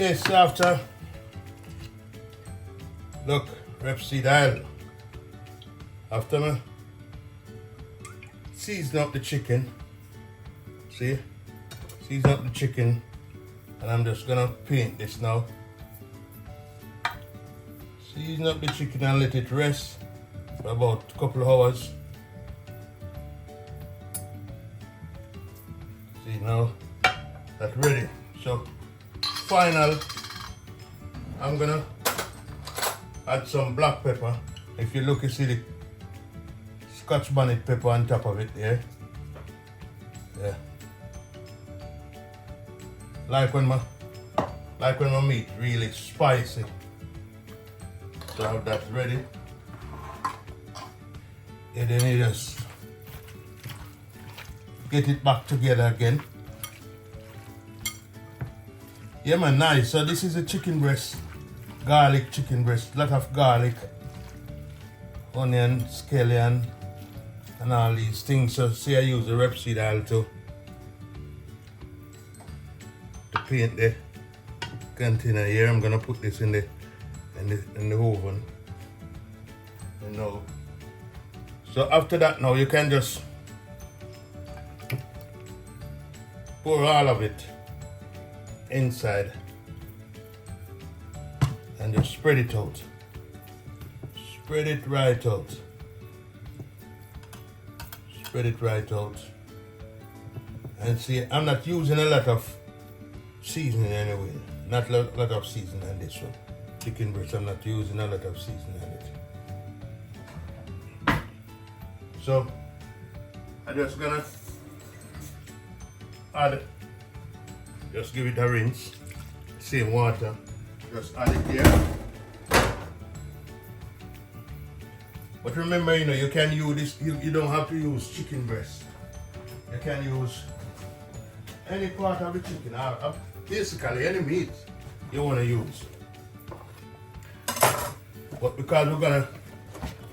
Yes, after, look, rapeseed oil. After me season up the chicken, see, season up the chicken, and I'm just gonna paint this now. Season up the chicken and let it rest for about a couple of hours. See now, that's ready. So final, I'm gonna add some black pepper. If you look, you see the Scotch bonnet pepper on top of it there. Yeah. Like when my meat really spicy. So that's ready. And then you just get it back together again. Yeah man, nice. So this is a chicken breast, garlic chicken breast, lot of garlic, onion, scallion, and all these things. So see, I use the rapeseed oil to paint the container here. I'm gonna put this in the oven. You know. So after that, now you can just pour all of it inside and just spread it out. Spread it right out. Spread it right out. And see, I'm not using a lot of seasoning anyway. Not a lot of seasoning on this one. Chicken breast, I'm not using a lot of seasoning on it. So I'm just gonna add, just give it a rinse. Same water. Just add it here. But remember, you know, you can use this, you don't have to use chicken breast. You can use any part of the chicken, or basically any meat you want to use. But because we're gonna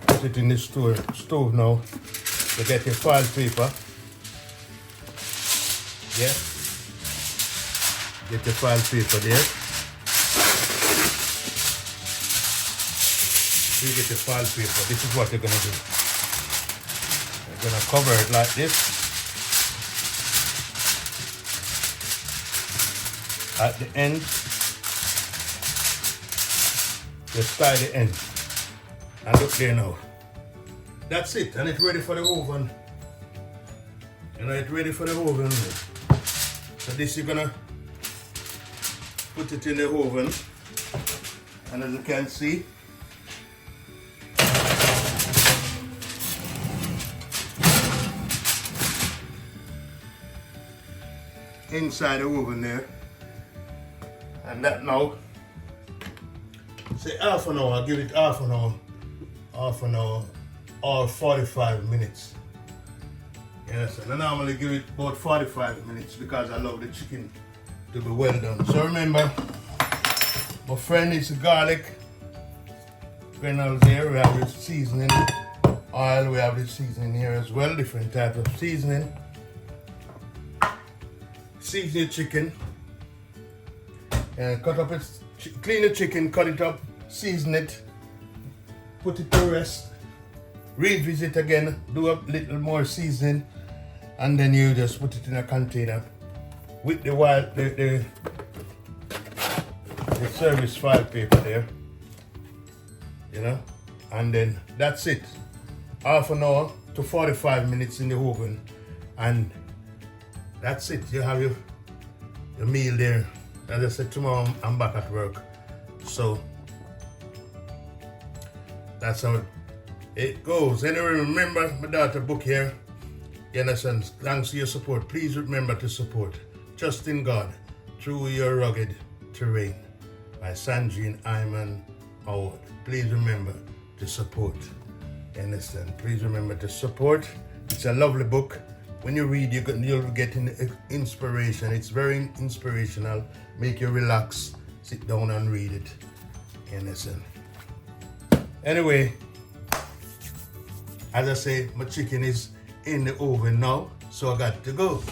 put it in the stove now, you get your foil paper. Yeah. Get your foil paper there. You get your foil paper. This is what you're gonna do. You're gonna cover it like this. At the end, just tie the end. And look there now. That's it, and it's ready for the oven. You know, it's ready for the oven. So this you're gonna put it in the oven, and as you can see, inside the oven there. And that now, say half an hour, give it half an hour or 45 minutes. You understand? I normally give it about 45 minutes because I love the chicken to be well done. So remember, my friend, it's garlic granules here. We have the seasoning oil, we have the seasoning here as well, different type of seasoning. Season your chicken and cut up it, clean the chicken, cut it up, season it, put it to rest, revisit again, do a little more seasoning, and then you just put it in a container with the service file paper there, you know, and then that's it. Half an hour to 45 minutes in the oven, and that's it. You have your meal there. As I said, tomorrow I'm back at work. So that's how it goes. Anyway, remember my daughter book here. You understand? Thanks for your support. Please remember to support Trust in God Through Your Rugged Terrain by Sanjeen Ayman Award. Please remember to support. You understand? Please remember to support. It's a lovely book. When you read, you'll get inspiration. It's very inspirational. Make you relax. Sit down and read it. You understand? Anyway, as I say, my chicken is in the oven now, so I got to go.